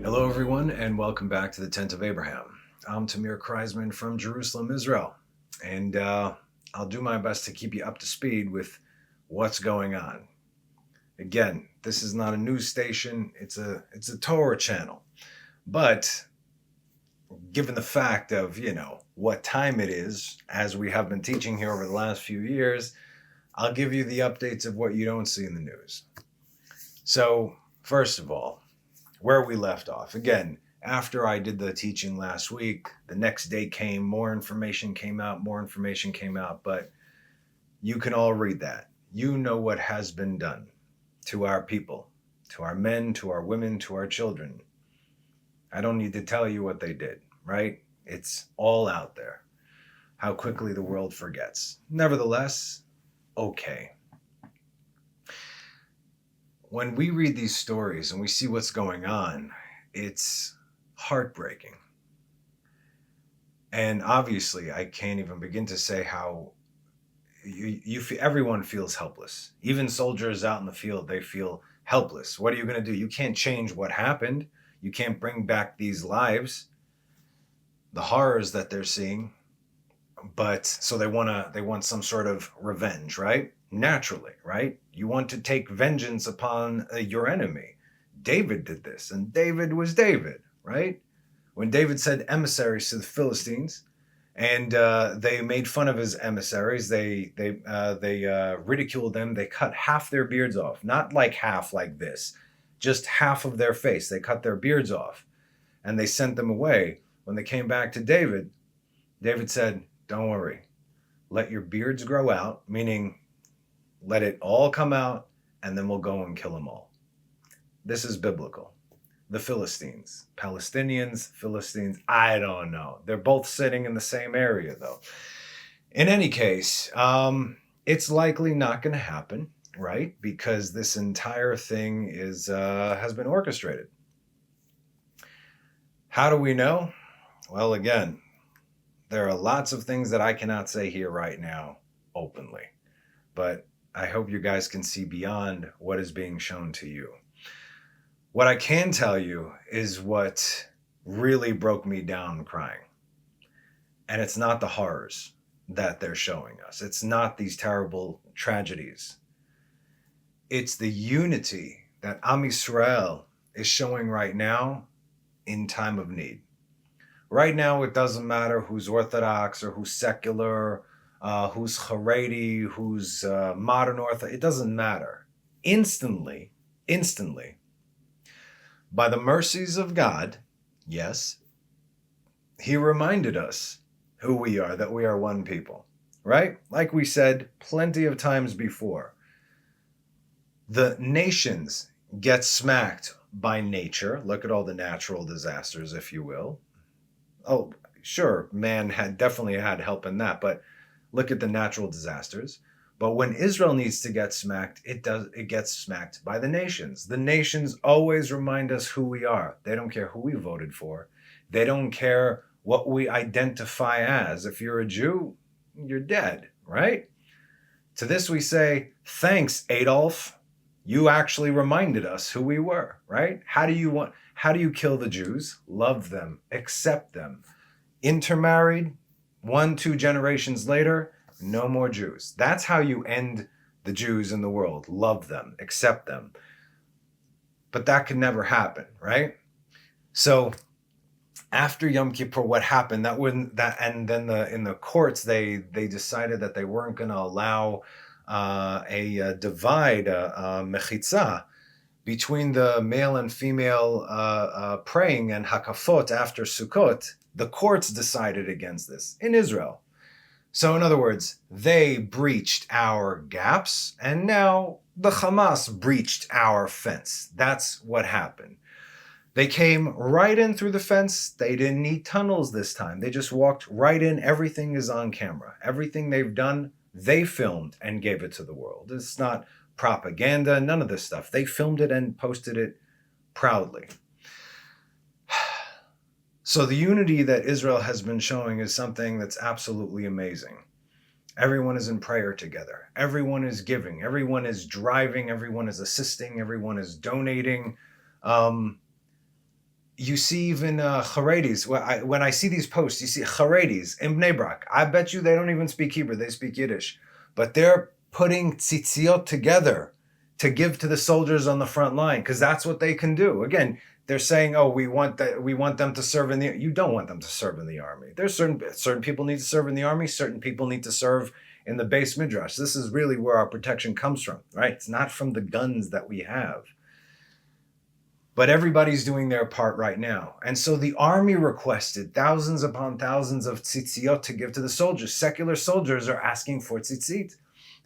Hello, everyone, and welcome back to the Tent of Abraham. I'm Tamir Kreisman from Jerusalem, Israel, and I'll do my best to keep you up to speed with what's going on. Again, this is not a news station; it's a Torah channel. But given the fact of what time it is, as we have been teaching here over the last few years, I'll give you the updates of what you don't see in the news. So, first of all, where we left off. Again, after I did the teaching last week, the next day came, more information came out, but you can all read that. You know what has been done to our people, to our men, to our women, to our children. I don't need to tell you what they did, right? It's all out there. How quickly the world forgets. Nevertheless, okay. When we read these stories and we see what's going on, it's heartbreaking. And obviously, I can't even begin to say how everyone feels helpless. Even soldiers out in the field, they feel helpless. What are you going to do? You can't change what happened. You can't bring back these lives, the horrors that they're seeing. But so they want some sort of revenge, right? Naturally, right? You want to take vengeance upon your enemy. David did this, and David was David, right? When David sent emissaries to the Philistines, and they made fun of his emissaries, they ridiculed them. They cut half their beards off, not like half like this, just half of their face. They cut their beards off, and they sent them away. When they came back to David, David said, "Don't worry, let your beards grow out," meaning let it all come out, and then we'll go and kill them all. This is biblical. The Philistines, Palestinians, Philistines, I don't know. They're both sitting in the same area, though. In any case, it's likely not going to happen, right? Because this entire thing has been orchestrated. How do we know? Well, again, there are lots of things that I cannot say here right now openly, but I hope you guys can see beyond what is being shown to you. What I can tell you is what really broke me down crying. And it's not the horrors that they're showing us. It's not these terrible tragedies. It's the unity that Am Yisrael is showing right now in time of need. Right now, it doesn't matter who's Orthodox or who's secular, who's Haredi, who's modern Orthodox. It doesn't matter. Instantly, by the mercies of God, yes, he reminded us who we are, that we are one people, right? Like we said plenty of times before. The nations get smacked by nature. Look at all the natural disasters, if you will. Oh, sure, man definitely had help in that, but look at the natural disasters. But when Israel needs to get smacked, it gets smacked by the nations. The nations always remind us who we are. They don't care who we voted for. They don't care what we identify as. If you're a Jew, you're dead, right? To this we say, thanks, Adolf. You actually reminded us who we were, right? How do you kill the Jews? Love them, accept them. Intermarried, 1-2 generations later, no more Jews. That's how you end the Jews in the world. Love them, accept them. But that could never happen, right? So after Yom Kippur, what happened? And then in the courts they decided that they weren't going to allow a divide, mechitza, between the male and female praying and hakafot after Sukkot. The courts decided against this in Israel. So in other words, they breached our gaps, and now the Hamas breached our fence. That's what happened. They came right in through the fence. They didn't need tunnels this time. They just walked right in. Everything is on camera. Everything they've done, they filmed and gave it to the world. It's not propaganda, none of this stuff. They filmed it and posted it proudly. So the unity that Israel has been showing is something that's absolutely amazing. Everyone is in prayer together. Everyone is giving. Everyone is driving. Everyone is assisting. Everyone is donating. You see even Haredis. When I see these posts, you see Haredis in Bnei Brak. I bet you they don't even speak Hebrew; they speak Yiddish. But they're putting tzitziot together to give to the soldiers on the front line because that's what they can do. Again, they're saying, "Oh, we want them to serve in the." You don't want them to serve in the army. There's certain people need to serve in the army. Certain people need to serve in the base midrash. This is really where our protection comes from, right? It's not from the guns that we have. But everybody's doing their part right now. And so the army requested thousands upon thousands of tzitziot to give to the soldiers. Secular soldiers are asking for tzitzit.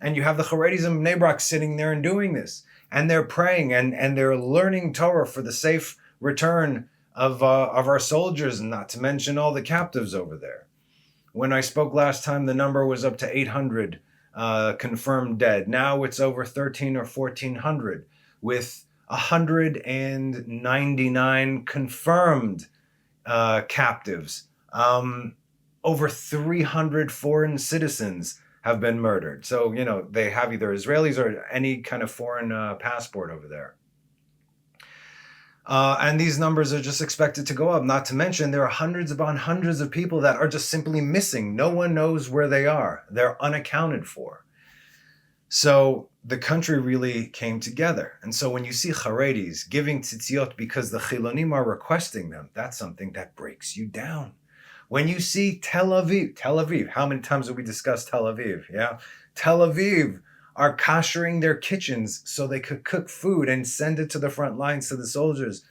And you have the Haredis and Bnei Brak sitting there and doing this. And they're praying and they're learning Torah for the safe return of our soldiers, and not to mention all the captives over there. When I spoke last time, the number was up to 800 confirmed dead. Now it's over 13 or 1400 with 199 confirmed captives. Over 300 foreign citizens have been murdered. So, they have either Israelis or any kind of foreign passport over there. And these numbers are just expected to go up. Not to mention, there are hundreds upon hundreds of people that are just simply missing. No one knows where they are. They're unaccounted for. So the country really came together. And so when you see Haredis giving tzitziot because the Chilonim are requesting them, that's something that breaks you down. When you see Tel Aviv, how many times have we discussed Tel Aviv? Yeah. Tel Aviv are koshering their kitchens so they could cook food and send it to the front lines to the soldiers.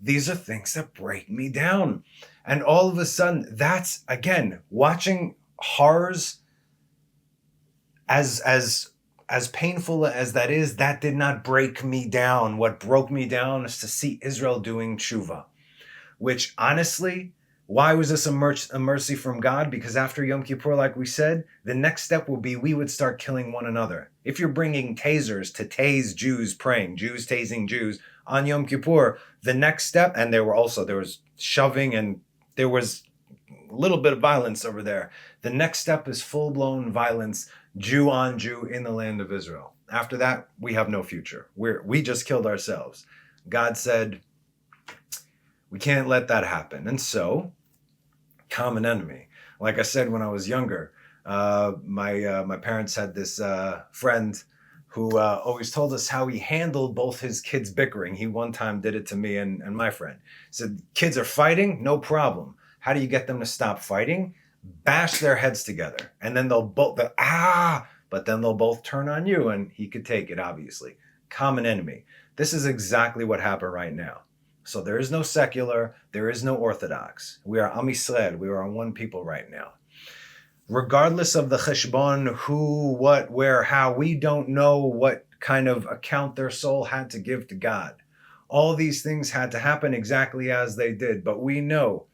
These are things that break me down. And all of a sudden, that's, again, watching horrors as painful as that is, that did not break me down. What broke me down is to see Israel doing tshuva, which honestly, why was this a mercy from God? Because after Yom Kippur, like we said, the next step will be we would start killing one another. If you're bringing tasers to tase Jews praying, Jews tasing Jews on Yom Kippur, the next step, and there was shoving and there was a little bit of violence over there. The next step is full-blown violence, Jew on Jew in the land of Israel. After that, we have no future. We just killed ourselves. God said, we can't let that happen. And so, common enemy. Like I said, when I was younger, my parents had this friend who always told us how he handled both his kids bickering. He one time did it to me and my friend. He said, kids are fighting, no problem. How do you get them to stop fighting? Bash their heads together. And then but then they'll both turn on you, and he could take it, obviously. Common enemy. This is exactly what happened right now. So there is no secular, there is no Orthodox. We are Am Yisrael, we are one people right now. Regardless of the cheshbon, who, what, where, how, we don't know what kind of account their soul had to give to God. All these things had to happen exactly as they did, but we know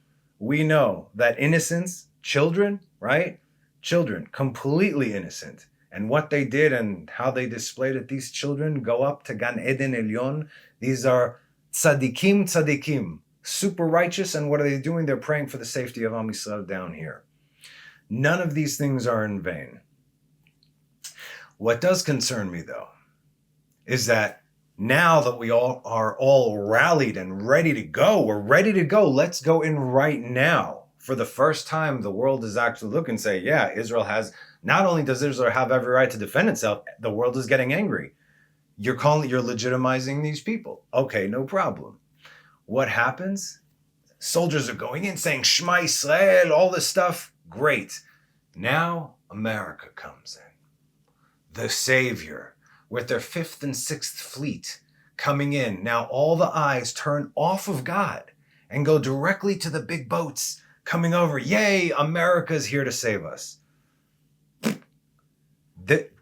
that innocence, children, right? Children, completely innocent. And what they did and how they displayed it, these children go up to Gan Eden Elyon. These are tzaddikim, super righteous. And what are they doing? They're praying for the safety of Am Yisrael down here. None of these things are in vain. What does concern me, though, is that now that we all are rallied and ready to go, we're ready to go. Let's go in right now. For the first time, the world is actually looking and say, yeah, not only does Israel have every right to defend itself, the world is getting angry. You're legitimizing these people. Okay, no problem. What happens? Soldiers are going in saying, Shema Yisrael, all this stuff. Great. Now America comes in. The savior, with their 5th and 6th fleet coming in. Now all the eyes turn off of God and go directly to the big boats coming over. Yay, America's here to save us.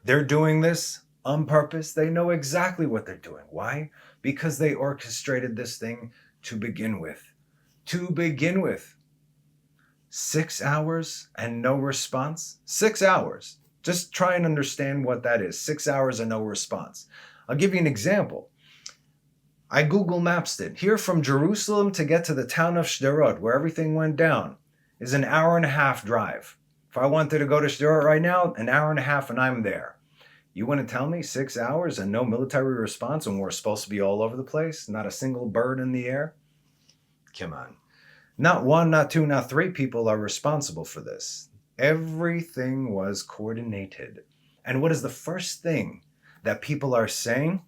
They're doing this on purpose. They know exactly what they're doing. Why? Because they orchestrated this thing to begin with. 6 hours and no response? 6 hours. Just try and understand what that is. 6 hours and no response. I'll give you an example. I Google Maps it. Here from Jerusalem to get to the town of Sderot, where everything went down, is an hour and a half drive. If I wanted to go to Sderot right now, an hour and a half and I'm there. You want to tell me 6 hours and no military response when we're supposed to be all over the place? Not a single bird in the air? Come on. Not one, not two, not three people are responsible for this. Everything was coordinated. And what is the first thing that people are saying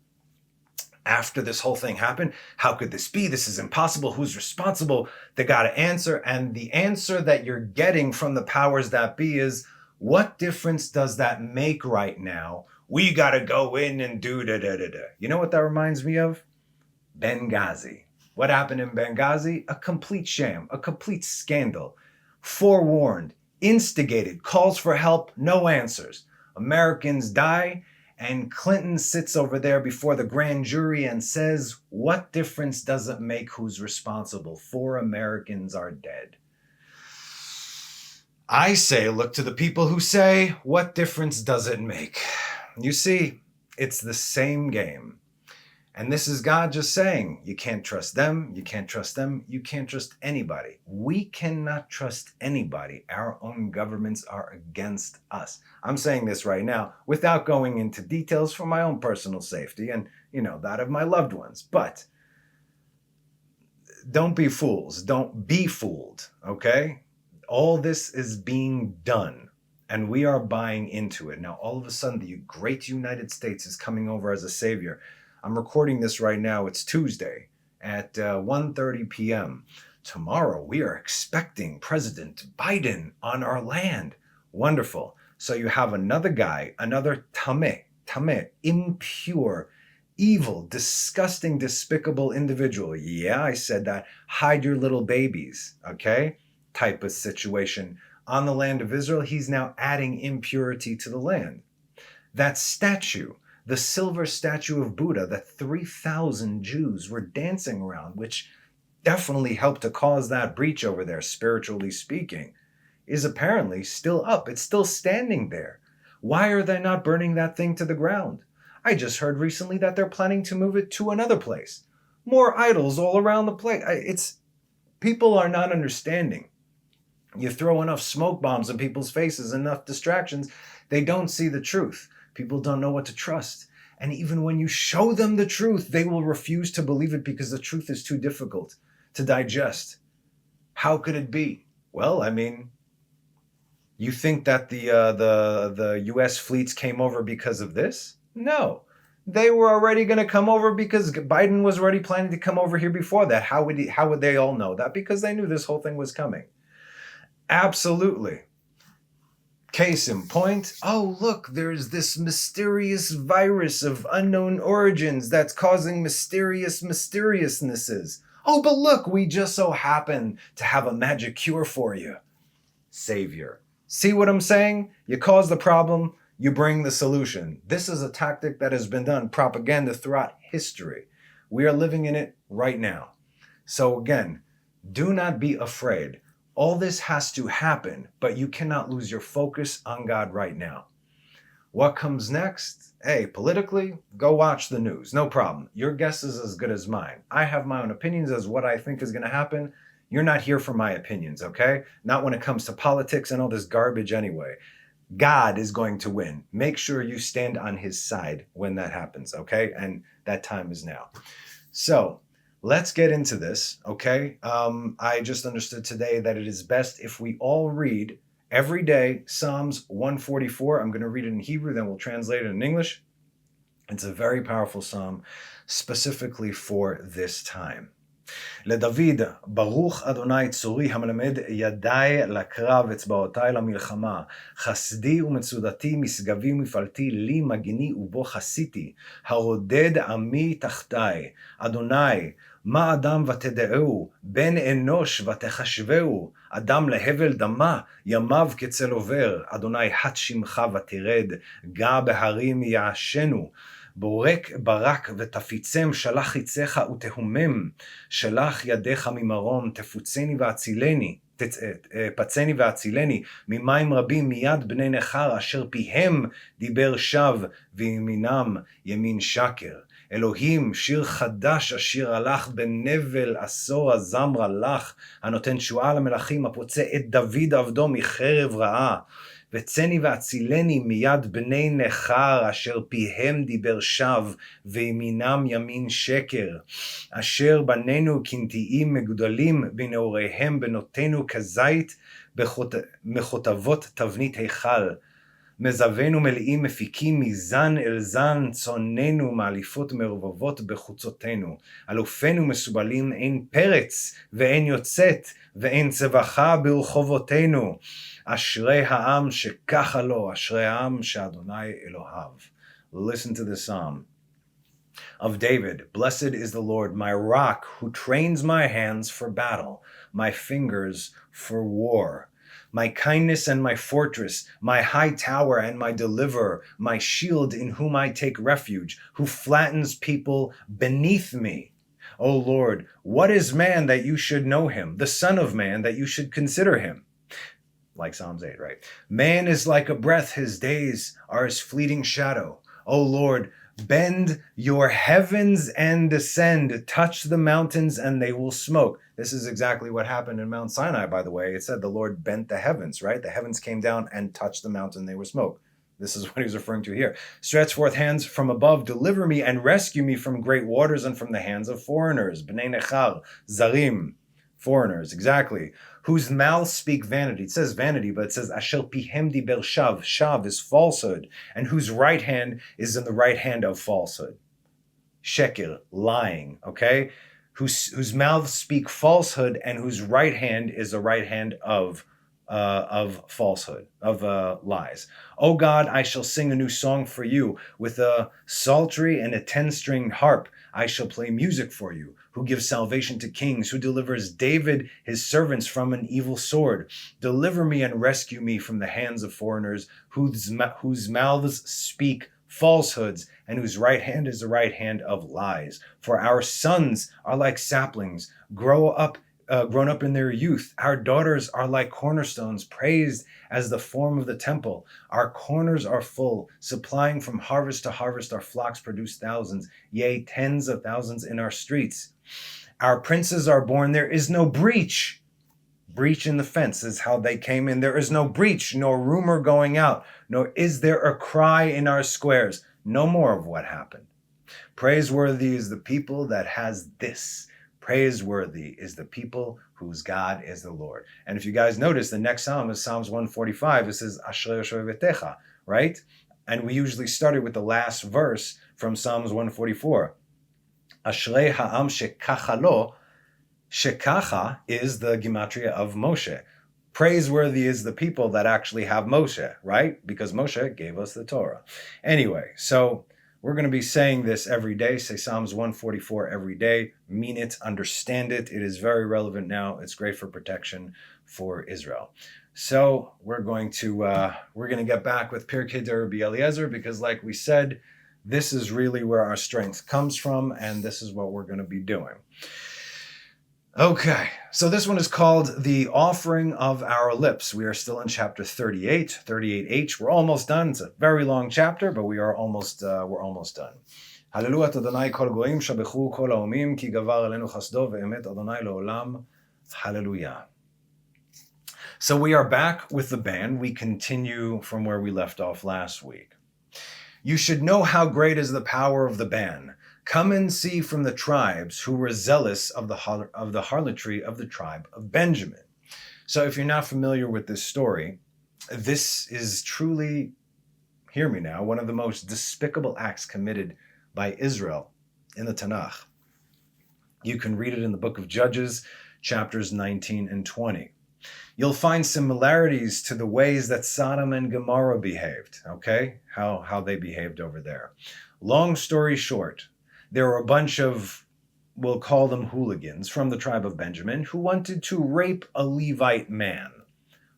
after this whole thing happened? How could this be? This is impossible. Who's responsible? They got to answer. And the answer that you're getting from the powers that be is, what difference does that make right now? We got to go in and do da-da-da-da. You know what that reminds me of? Benghazi. What happened in Benghazi? A complete sham, a complete scandal. Forewarned, instigated, calls for help, no answers. Americans die, and Clinton sits over there before the grand jury and says, what difference does it make who's responsible? 4 Americans are dead. I say, look to the people who say, what difference does it make? You see, it's the same game. And this is God just saying, you can't trust them, you can't trust them, you can't trust anybody. We cannot trust anybody. Our own governments are against us. I'm saying this right now without going into details for my own personal safety and, that of my loved ones. But don't be fools. Don't be fooled, okay? All this is being done, and we are buying into it. Now, all of a sudden, the great United States is coming over as a savior. I'm recording this right now. It's Tuesday at 1:30 p.m. Tomorrow, we are expecting President Biden on our land. Wonderful. So you have another guy, another Tamir, impure, evil, disgusting, despicable individual. Yeah, I said that. Hide your little babies, okay? Type of situation. On the land of Israel, he's now adding impurity to the land. That statue, the silver statue of Buddha that 3,000 Jews were dancing around, which definitely helped to cause that breach over there, spiritually speaking, is apparently still up. It's still standing there. Why are they not burning that thing to the ground? I just heard recently that they're planning to move it to another place. More idols all around the place. People are not understanding. You throw enough smoke bombs in people's faces, enough distractions, they don't see the truth. People don't know what to trust. And even when you show them the truth, they will refuse to believe it because the truth is too difficult to digest. How could it be? Well, you think that the U.S. fleets came over because of this? No. They were already going to come over because Biden was already planning to come over here before that. How would they all know that? Because they knew this whole thing was coming. Absolutely. Case in point, oh, look, there's this mysterious virus of unknown origins that's causing mysteriousnesses. Oh, but look, we just so happen to have a magic cure for you. Savior. See what I'm saying? You cause the problem, you bring the solution. This is a tactic that has been done, propaganda throughout history. We are living in it right now. So again, do not be afraid. All this has to happen, but you cannot lose your focus on God right now. What comes next? Hey, politically, go watch the news. No problem. Your guess is as good as mine. I have my own opinions as what I think is going to happen. You're not here for my opinions, okay? Not when it comes to politics and all this garbage anyway. God is going to win. Make sure you stand on his side when that happens, okay? And that time is now. So, let's get into this, okay? I just understood today that it is best if we all read every day Psalms 144. I'm going to read it in Hebrew, then we'll translate it in English. It's a very powerful psalm specifically for this time. לדוד, ברוך אדוני צורי המלמד ידיי לקרב אצבעותיי למלחמה. חסדי ומצודתי משגבי ומפעלתי לי מגיני ובו חסיתי. הרודד עמי תחתיי. אדוני, מה אדם ותדעו? בן אנוש ותחשבהו. אדם להבל דמה, ימיו כצל עובר. אדוני הט שמך ותרד, גע בהרים יעשנו. בורק ברק ותפיצם, שלח חיציך ותהומם, שלח ידיך ממרום, פצני והצילני, ממים רבים מיד בני נכר, אשר פיהם דיבר שווא, וימינם ימין שקר. אלוהים, שיר חדש אשר הלך בנבל עשור הזמרה לך, הנותן תשועה למלכים, הפוצע את דוד עבדו מחרב רעה. וצני והצילני מיד בני נכר, אשר פיהם דיבר שווא, וימינם ימין שקר. אשר בנינו כנתיים מגודלים, בנעוריהם בנותינו כזית, מחוטבות תבנית היכל. מזווינו מלאים מפיקים מזן אל זן, צוננו מעליפות מרבבות בחוצותינו. אלופינו מסובלים, אין פרץ ואין יוצאת, ואין צווחה ברחובותינו. אשרי העם שככה לו, אשרי העם שאדוני אלוהיו. Listen to this psalm of David. Blessed is the Lord, my rock, who trains my hands for battle, my fingers for war. My kindness and my fortress, my high tower and my deliverer, my shield in whom I take refuge, who flattens people beneath me. O Lord, what is man that you should know him, the son of man that you should consider him? Like Psalms 8, right? Man is like a breath, his days are as fleeting shadow. O Lord, bend your heavens and descend, touch the mountains and they will smoke. This is exactly what happened in Mount Sinai, by the way. It said the Lord bent the heavens, right? The heavens came down and touched the mountain, they were smoke. This is what he's referring to here. Stretch forth hands from above, deliver me and rescue me from great waters and from the hands of foreigners. Bnei Nechal, Zarim, foreigners, exactly. Whose mouths speak vanity. It says vanity, but it says Asher pihem diber shav. Shav is falsehood, and whose right hand is in the right hand of falsehood. Sheker, lying, okay? Whose mouths speak falsehood, and whose right hand is the right hand of falsehood, of lies. O God, I shall sing a new song for you. With a psaltery and a 10-stringed harp, I shall play music for you. Who gives salvation to kings, who delivers David, his servants, from an evil sword. Deliver me and rescue me from the hands of foreigners, whose mouths speak falsehoods, and whose right hand is the right hand of lies. For our sons are like saplings, grown up in their youth. Our daughters are like cornerstones, praised as the form of the temple. Our corners are full, supplying from harvest to harvest. Our flocks produce thousands, yea, tens of thousands in our streets. Our princes are born. There is no breach. Breach in the fence is how they came in. There is no breach, nor rumor going out, nor is there a cry in our squares. No more of what happened. Praiseworthy is the people that has this. Praiseworthy is the people whose God is the Lord. And if you guys notice, the next psalm is Psalms 145. It says, Ashrei Yoshevetecha, right? And we usually started with the last verse from Psalms 144. Ashrei ha'am shekacha lo. Shekacha is the gematria of Moshe. Praiseworthy is the people that actually have Moshe, right? Because Moshe gave us the Torah. Anyway, so we're going to be saying this every day. Say Psalms 144 every day. Mean it, understand it. It is very relevant now. It's great for protection for Israel. So we're going to get back with Pirkei de Rabbi Eliezer, because like we said, this is really where our strength comes from, and this is what we're going to be doing. Okay, so this one is called The Offering of Our Lips. We are still in chapter 38, 38H. We're almost done. It's a very long chapter, but we're almost done. Hallelujah Adonai kol goyim shabechu kol haomim ki gavar elenu chasdo ve'emet Adonai leolam. Hallelujah. So we are back with the ban. We continue from where we left off last week. You should know how great is the power of the ban. Come and see from the tribes who were zealous of the harlotry of the tribe of Benjamin. So if you're not familiar with this story, this is truly, hear me now, one of the most despicable acts committed by Israel in the Tanakh. You can read it in the book of Judges, chapters 19 and 20. You'll find similarities to the ways that Sodom and Gomorrah behaved, okay? How they behaved over there. Long story short, there were a bunch of, we'll call them hooligans from the tribe of Benjamin, who wanted to rape a Levite man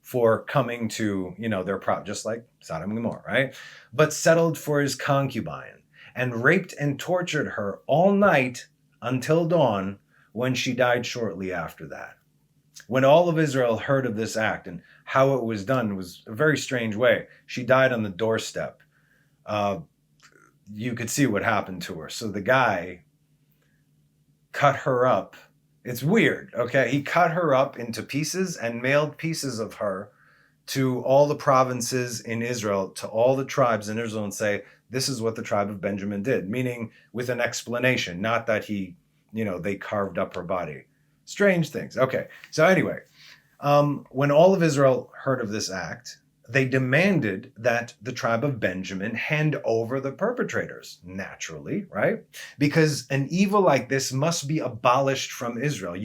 for coming to, their prop, just like Sodom and Gomorrah, right? But settled for his concubine and raped and tortured her all night until dawn, when she died shortly after that. When all of Israel heard of this act and how it was done, was a very strange way. She died on the doorstep. You could see what happened to her. So the guy cut her up. It's weird, okay? He cut her up into pieces and mailed pieces of her to all the provinces in Israel, to all the tribes in Israel, and say, this is what the tribe of Benjamin did, meaning with an explanation, not that they carved up her body. Strange things. Okay, so anyway, when all of Israel heard of this act, they demanded that the tribe of Benjamin hand over the perpetrators, naturally, right? Because an evil like this must be abolished from Israel.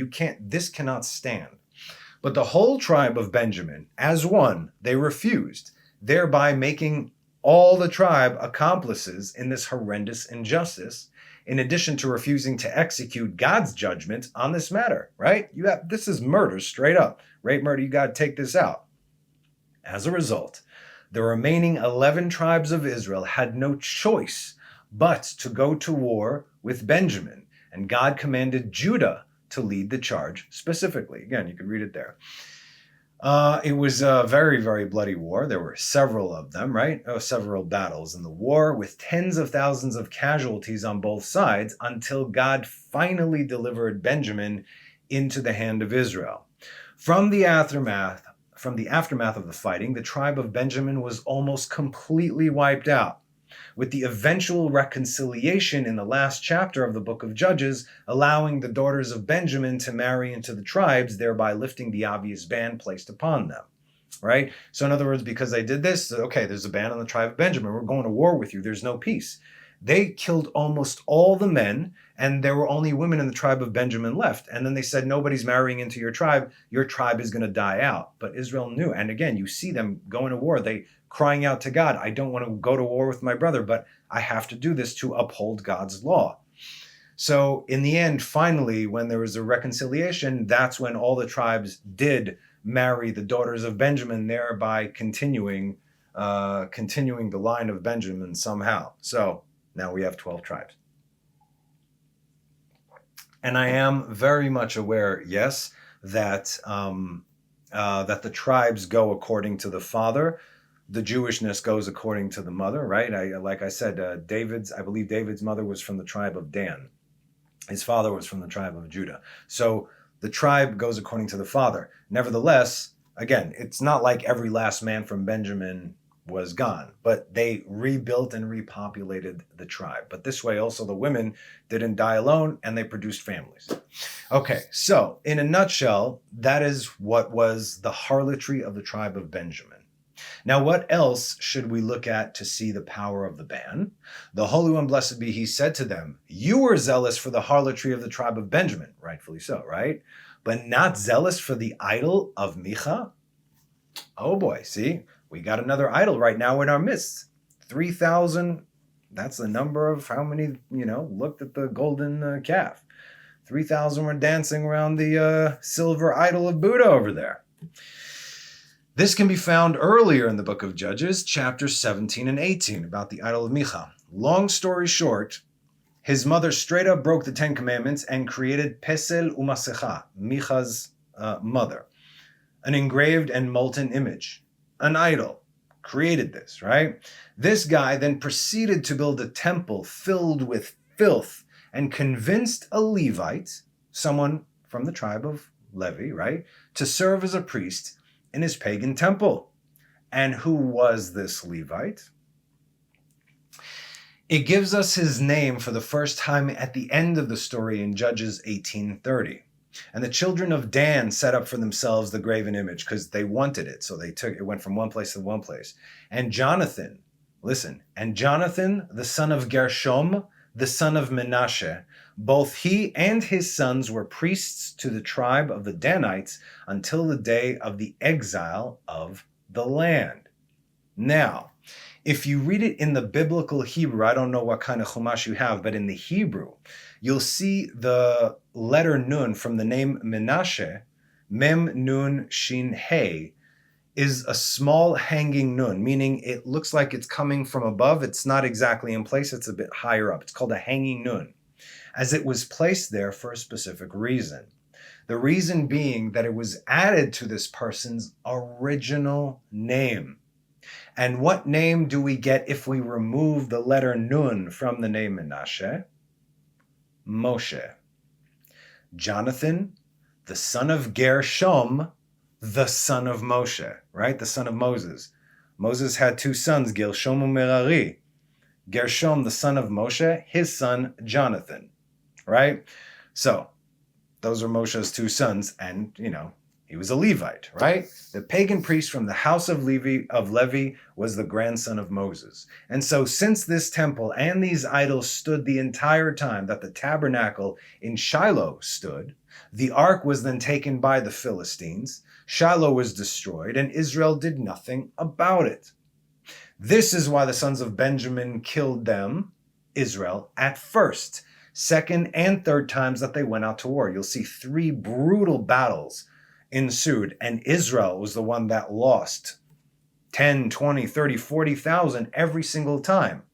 This cannot stand. But the whole tribe of Benjamin, as one, they refused, thereby making all the tribe accomplices in this horrendous injustice, in addition to refusing to execute God's judgment on this matter, right? This is murder straight up. Rape, murder, you got to take this out. As a result, the remaining 11 tribes of Israel had no choice but to go to war with Benjamin, and God commanded Judah to lead the charge specifically. Again, you can read it there. It was a very, very bloody war. There were several of them, right? Several battles in the war with tens of thousands of casualties on both sides until God finally delivered Benjamin into the hand of Israel. From the aftermath of the fighting, the tribe of Benjamin was almost completely wiped out, with the eventual reconciliation in the last chapter of the book of Judges allowing the daughters of Benjamin to marry into the tribes, thereby lifting the obvious ban placed upon them, right? So in other words, because they did this, okay, there's a ban on the tribe of Benjamin. We're going to war with you. There's no peace. They killed almost all the men, and there were only women in the tribe of Benjamin left. And then they said, nobody's marrying into your tribe is going to die out. But Israel knew. And again, you see them going to war. They crying out to God, I don't want to go to war with my brother, but I have to do this to uphold God's law. So in the end, finally, when there was a reconciliation, that's when all the tribes did marry the daughters of Benjamin, thereby continuing the line of Benjamin somehow. So now we have 12 tribes. And I am very much aware, yes, that the tribes go according to the father. The Jewishness goes according to the mother, right? Like I said, I believe David's mother was from the tribe of Dan. His father was from the tribe of Judah. So the tribe goes according to the father. Nevertheless, again, it's not like every last man from Benjamin was gone, but they rebuilt and repopulated the tribe. But this way also the women didn't die alone and they produced families. Okay, so in a nutshell, that is what was the harlotry of the tribe of Benjamin. Now, what else should we look at to see the power of the ban? The Holy One, blessed be He, said to them, you were zealous for the harlotry of the tribe of Benjamin, rightfully so, right? But not zealous for the idol of Micha? Oh boy, see, we got another idol right now in our midst. 3,000, that's the number of how many, looked at the golden calf. 3,000 were dancing around the silver idol of Buddha over there. This can be found earlier in the book of Judges, chapters 17 and 18, about the idol of Micha. Long story short, his mother straight up broke the 10 Commandments and created Pesel Umasecha, Micha's mother, an engraved and molten image, an idol. Created this, right? This guy then proceeded to build a temple filled with filth and convinced a Levite, someone from the tribe of Levi, right, to serve as a priest in his pagan temple. And who was this Levite? It gives us his name for the first time at the end of the story in Judges 18:30. And the children of Dan set up for themselves the graven image because they wanted it. So it went from one place to one place. And Jonathan, the son of Gershom, the son of Menashe, both he and his sons were priests to the tribe of the Danites until the day of the exile of the land. Now, if you read it in the biblical Hebrew, I don't know what kind of Chumash you have, but in the Hebrew, you'll see the letter Nun from the name Menashe, Mem Nun Shin He, is a small hanging Nun, meaning it looks like it's coming from above. It's not exactly in place. It's a bit higher up. It's called a hanging Nun, as it was placed there for a specific reason. The reason being that it was added to this person's original name. And what name do we get if we remove the letter Nun from the name Menashe? Moshe. Jonathan, the son of Gershom, the son of Moshe, right? The son of Moses. Moses had two sons, Gershom and Merari. Gershom, the son of Moshe, his son, Jonathan, right? So those are Moshe's two sons, and, he was a Levite, right? The pagan priest from the house of Levi was the grandson of Moses. And so since this temple and these idols stood the entire time that the tabernacle in Shiloh stood, the ark was then taken by the Philistines, Shiloh was destroyed, and Israel did nothing about it. This is why the sons of Benjamin killed them, Israel, at first. Second and third times that they went out to war. You'll see 3 brutal battles ensued, and Israel was the one that lost 10, 20, 30, 40,000 every single time.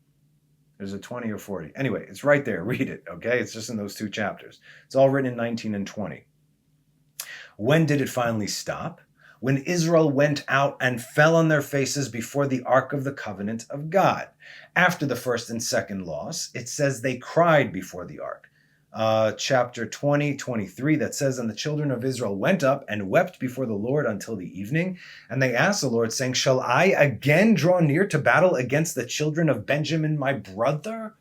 There's a 20 or 40. Anyway, it's right there. Read it, okay? It's just in those 2 chapters. It's all written in 19 and 20. When did it finally stop? When Israel went out and fell on their faces before the Ark of the Covenant of God. After the first and second loss, it says they cried before the Ark. Chapter 20, 23, that says, and the children of Israel went up and wept before the Lord until the evening. And they asked the Lord, saying, shall I again draw near to battle against the children of Benjamin, my brother?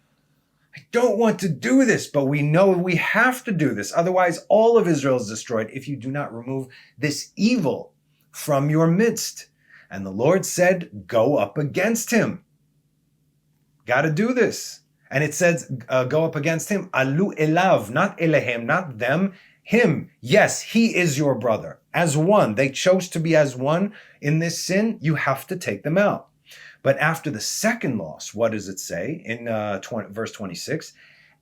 I don't want to do this, but we know we have to do this. Otherwise, all of Israel is destroyed if you do not remove this evil from your midst. And the Lord said, go up against him. Got to do this. And it says, go up against him. Alu elav, not elehem, not them, him. Yes, he is your brother. As one. They chose to be as one in this sin. You have to take them out. But after the second loss, what does it say in verse 26?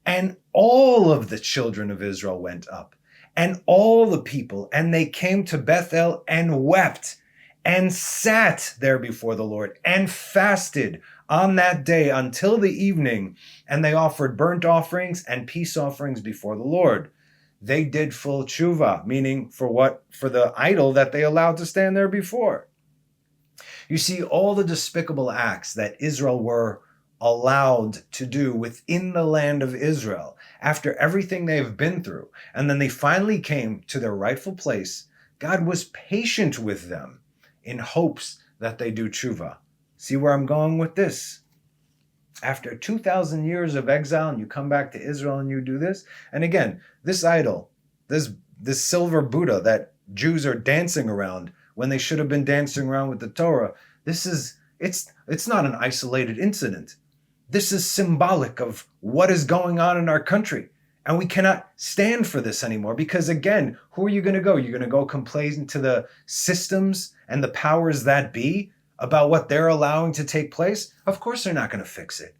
And all of the children of Israel went up, and all the people, and they came to Bethel and wept and sat there before the Lord and fasted on that day until the evening, and they offered burnt offerings and peace offerings before the Lord. They did full tshuva, meaning for what? For the idol that they allowed to stand there before. You see, all the despicable acts that Israel were allowed to do within the land of Israel, after everything they've been through, and then they finally came to their rightful place, God was patient with them in hopes that they do tshuva. See where I'm going with this? After 2,000 years of exile, and you come back to Israel and you do this, and again, this idol, this silver Buddha that Jews are dancing around when they should have been dancing around with the Torah, it's not an isolated incident. This is symbolic of what is going on in our country. And we cannot stand for this anymore because, again, who are you going to go? You're going to go complain to the systems and the powers that be about what they're allowing to take place? Of course they're not going to fix it.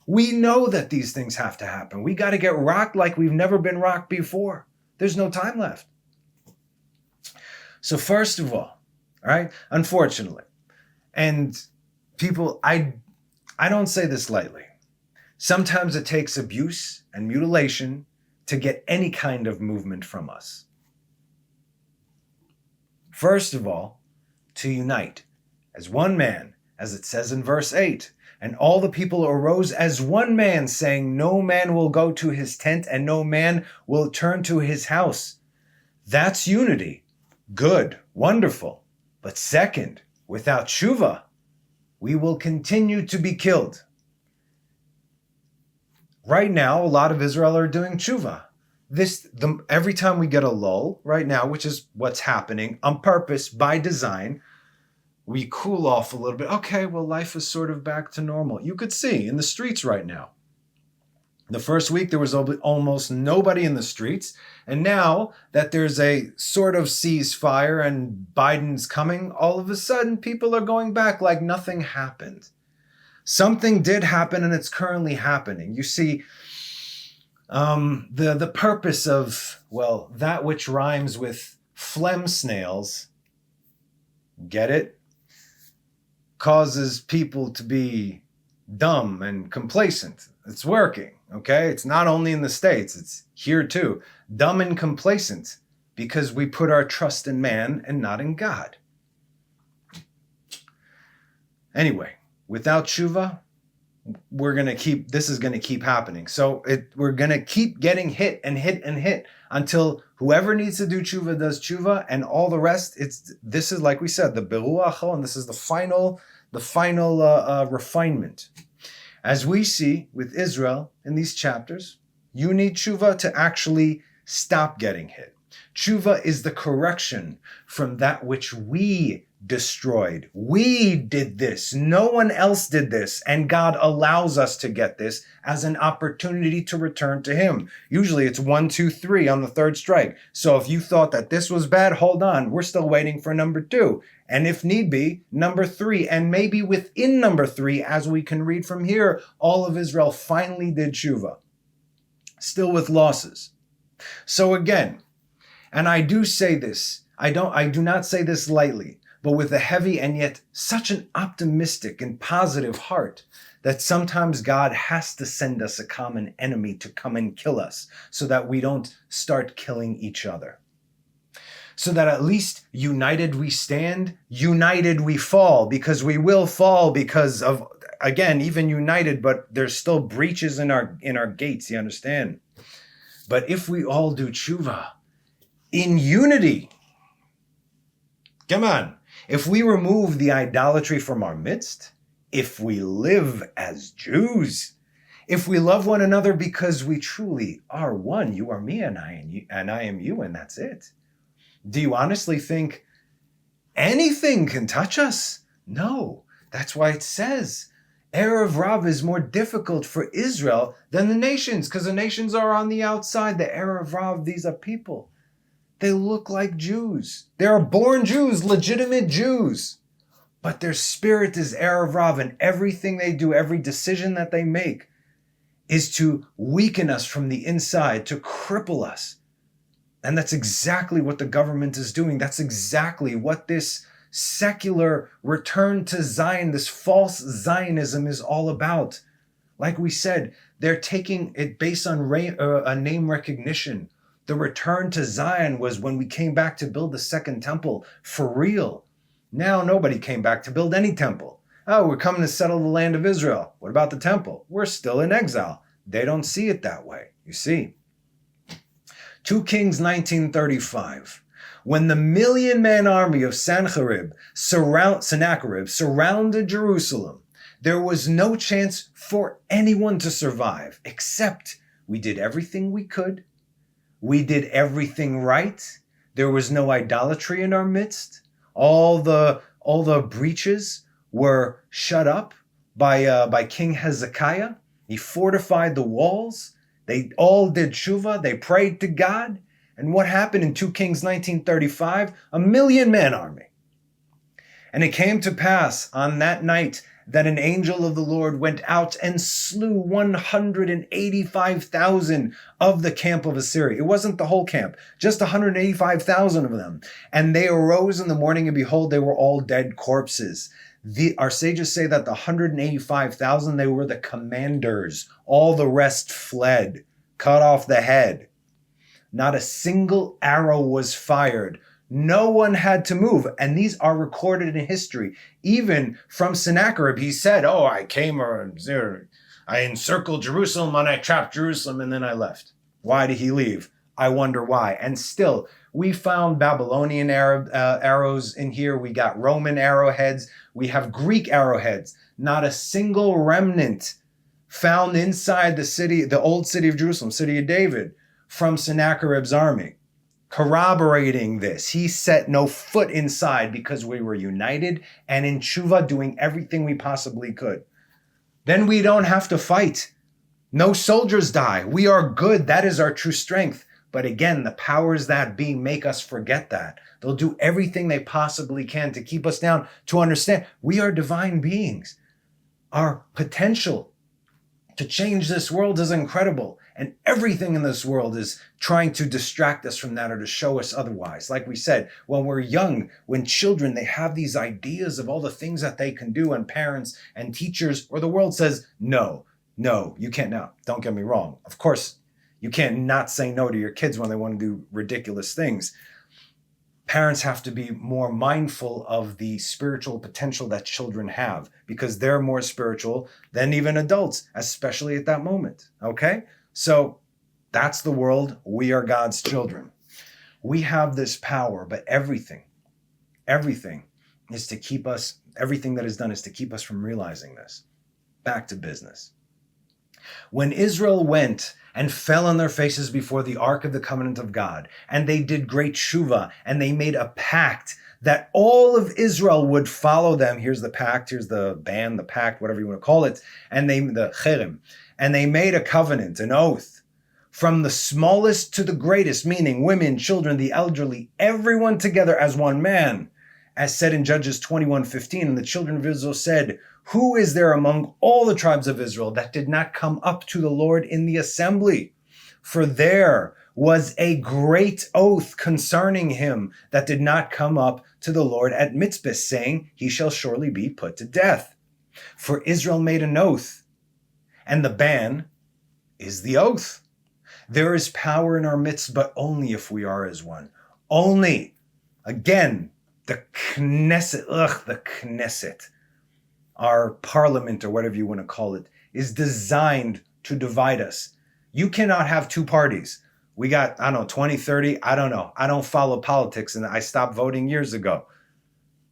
We know that these things have to happen. We got to get rocked like we've never been rocked before. There's no time left. So first of all right, unfortunately, and people, I don't say this lightly. Sometimes it takes abuse and mutilation to get any kind of movement from us. First of all, to unite as one man, as it says in verse 8. And all the people arose as one man, saying, no man will go to his tent, and no man will turn to his house. That's unity. Good, wonderful. But second, without tshuva, we will continue to be killed. Right now, a lot of Israel are doing tshuva. Every time we get a lull right now, which is what's happening on purpose, by design, we cool off a little bit. Okay, well, life is sort of back to normal. You could see in the streets right now. The first week, there was almost nobody in the streets. And now that there's a sort of ceasefire and Biden's coming, all of a sudden, people are going back like nothing happened. Something did happen, and it's currently happening. You see, the purpose of, well, that which rhymes with phlegm snails, get it? Causes people to be dumb and complacent. It's working, okay? It's not only in the States, it's here too. Dumb and complacent because we put our trust in man and not in God. Anyway, without tshuva, this is going to keep happening. So we're going to keep getting hit and hit and hit until whoever needs to do tshuva does tshuva, and all the rest, this is, like we said, the beruach, and this is the final refinement. As we see with Israel in these chapters, you need tshuva to actually stop getting hit. Tshuva is the correction from that which we destroyed. We did this. No one else did this. And God allows us to get this as an opportunity to return to Him. Usually it's 1, 2, 3 on the third strike. So if you thought that this was bad, hold on. We're still waiting for number 2. And if need be, number 3. And maybe within number 3, as we can read from here, all of Israel finally did tshuva. Still with losses. So again, and I do say this, I do not say this lightly, but with a heavy and yet such an optimistic and positive heart, that sometimes God has to send us a common enemy to come and kill us so that we don't start killing each other. So that at least united we stand, united we fall, because we will fall because of, again, even united, but there's still breaches in our gates, you understand? But if we all do tshuva in unity, come on, if we remove the idolatry from our midst, if we live as Jews, if we love one another because we truly are one, you are me and I am you, and that's it. Do you honestly think anything can touch us? No. That's why it says Erev Rav is more difficult for Israel than the nations, because the nations are on the outside. The Erev Rav, these are people. They look like Jews. They are born Jews, legitimate Jews. But their spirit is Erev Rav, and everything they do, every decision that they make, is to weaken us from the inside, to cripple us. And that's exactly what the government is doing. That's exactly what this secular return to Zion, this false Zionism is all about. Like we said, they're taking it based on a name recognition. The return to Zion was when we came back to build the second temple for real. Now nobody came back to build any temple. Oh, we're coming to settle the land of Israel. What about the temple? We're still in exile. They don't see it that way, you see. 2 Kings 19:35. When the 1,000,000-man army of Sennacherib surrounded Jerusalem, there was no chance for anyone to survive, except we did everything we could. We did everything right. There was no idolatry in our midst. All the breaches were shut up by King Hezekiah. He fortified the walls. They all did tshuva. They prayed to God. And what happened in 2 Kings 19:35? A 1,000,000-man army. And it came to pass on that night that an angel of the Lord went out and slew 185,000 of the camp of Assyria. It wasn't the whole camp, just 185,000 of them. And they arose in the morning, and behold, they were all dead corpses. Our sages say that the 185,000, they were the commanders. All the rest fled, cut off the head. Not a single arrow was fired. No one had to move. And these are recorded in history. Even from Sennacherib, he said, I encircled Jerusalem and I trapped Jerusalem and then I left. Why did he leave? I wonder why. And still, we found Babylonian arrows in here. We got Roman arrowheads. We have Greek arrowheads. Not a single remnant found inside the city, the old city of Jerusalem, city of David, from Sennacherib's army. Corroborating this, he set no foot inside because we were united and in tshuva doing everything we possibly could. Then we don't have to fight. No soldiers die. We are good. That is our true strength. But again, the powers that be make us forget that. They'll do everything they possibly can to keep us down, to understand we are divine beings. Our potential to change this world is incredible. And everything in this world is trying to distract us from that or to show us otherwise. Like we said, when we're young, when children, they have these ideas of all the things that they can do, and parents and teachers or the world says, no, you can't now. Don't get me wrong. Of course, you can't not say no to your kids when they want to do ridiculous things. Parents have to be more mindful of the spiritual potential that children have, because they're more spiritual than even adults, especially at that moment. Okay? So that's the world. We are God's children. We have this power, but everything is to keep us, everything that is done is to keep us from realizing this. Back to business. When Israel went and fell on their faces before the Ark of the Covenant of God, and they did great tshuva, and they made a pact that all of Israel would follow them. Here's the pact, here's the ban, the pact, whatever you want to call it, and the cherem, and they made a covenant, an oath, from the smallest to the greatest, meaning women, children, the elderly, everyone together as one man, as said in Judges 21:15, and the children of Israel said, who is there among all the tribes of Israel that did not come up to the Lord in the assembly? For there was a great oath concerning him that did not come up to the Lord at Mitzpah, saying, he shall surely be put to death. For Israel made an oath, and the ban is the oath. There is power in our midst, but only if we are as one. Only. Again, the Knesset, our parliament, or whatever you want to call it, is designed to divide us. You cannot have two parties. We got, 20, 30, I don't know. I don't follow politics, and I stopped voting years ago.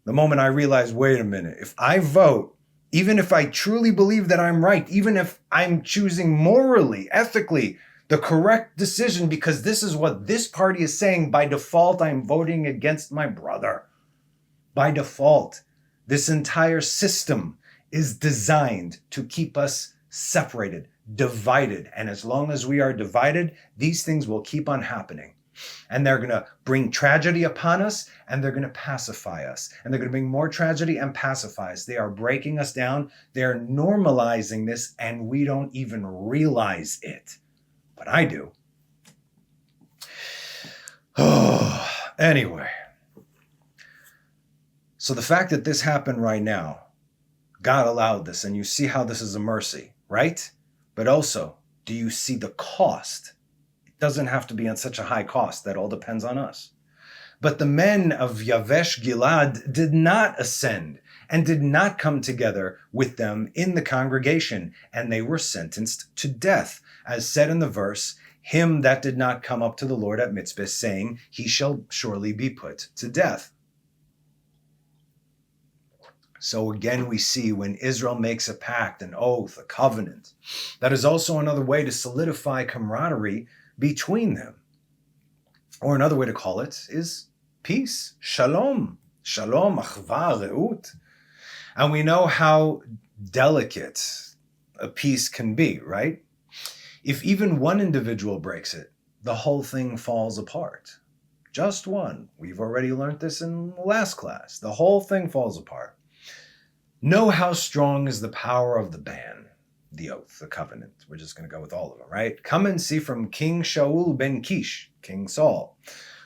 The moment I realized, wait a minute, if I vote, even if I truly believe that I'm right, even if I'm choosing morally, ethically, the correct decision, because this is what this party is saying, by default, I'm voting against my brother. By default, this entire system is designed to keep us separated, divided. And as long as we are divided, these things will keep on happening. And they're going to bring tragedy upon us, and they're going to pacify us. And they're going to bring more tragedy and pacify us. They are breaking us down. They're normalizing this, and we don't even realize it. But I do. Oh, anyway. So the fact that this happened right now, God allowed this, and you see how this is a mercy, right? But also, do you see the cost? It doesn't have to be on such a high cost. That all depends on us. But the men of Yavesh Gilad did not ascend and did not come together with them in the congregation, and they were sentenced to death, as said in the verse, him that did not come up to the Lord at Mitzpah, saying, he shall surely be put to death. So again, we see when Israel makes a pact, an oath, a covenant, that is also another way to solidify camaraderie between them. Or another way to call it is peace, shalom, shalom, achva, reut. And we know how delicate a peace can be, right? If even one individual breaks it, the whole thing falls apart. Just one. We've already learned this in the last class. The whole thing falls apart. Know how strong is the power of the ban, the oath, the covenant. We're just going to go with all of them, right? Come and see from King Shaul ben Kish, King Saul,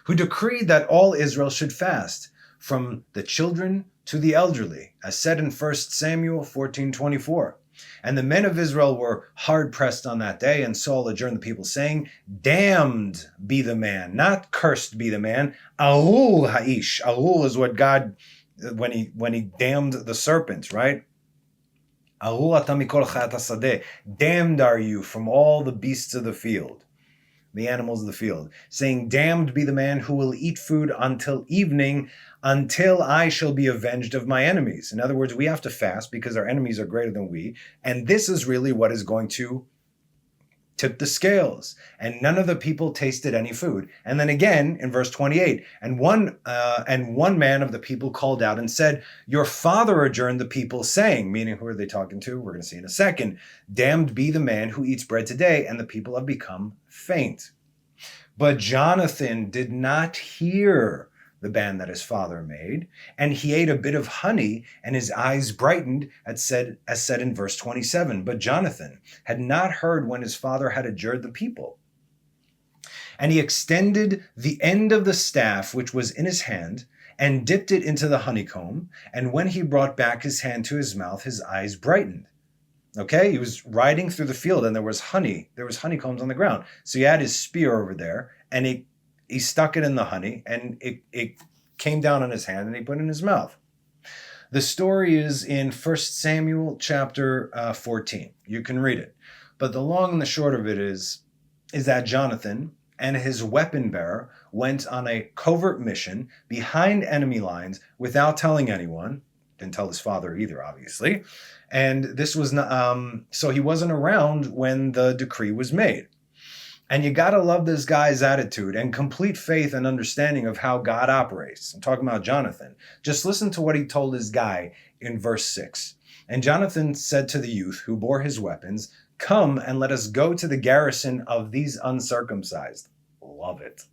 who decreed that all Israel should fast, from the children to the elderly, as said in 1 Samuel 14:24. And the men of Israel were hard-pressed on that day, and Saul adjourned the people, saying, damned be the man, not cursed be the man, arul ha'ish. Arul is what God, when he damned the serpents, right? Arul ata mikol chayat hasadeh. Damned are you from all the beasts of the field, the animals of the field, saying, damned be the man who will eat food until evening, until I shall be avenged of my enemies. In other words, we have to fast because our enemies are greater than we, and this is really what is going to tip the scales. And none of the people tasted any food. And then again in verse 28, and one man of the people called out and said, your father adjourned the people, saying, meaning who are they talking to? We're going to see in a second. Damned be the man who eats bread today, and the people have become faint. But Jonathan did not hear the ban that his father made, and he ate a bit of honey, and his eyes brightened, as said in verse 27. But Jonathan had not heard when his father had adjured the people. And he extended the end of the staff which was in his hand, and dipped it into the honeycomb, and when he brought back his hand to his mouth, his eyes brightened. Okay, he was riding through the field, and there was honeycombs on the ground. So he had his spear over there, and he stuck it in the honey, and it came down on his hand and he put it in his mouth. The story is in 1 Samuel chapter 14. You can read it. But the long and the short of it is that Jonathan and his weapon bearer went on a covert mission behind enemy lines without telling anyone. Didn't tell his father either, obviously. And this was not, so he wasn't around when the decree was made. And you got to love this guy's attitude and complete faith and understanding of how God operates. I'm talking about Jonathan. Just listen to what he told his guy in verse 6. And Jonathan said to the youth who bore his weapons, "Come and let us go to the garrison of these uncircumcised." Love it.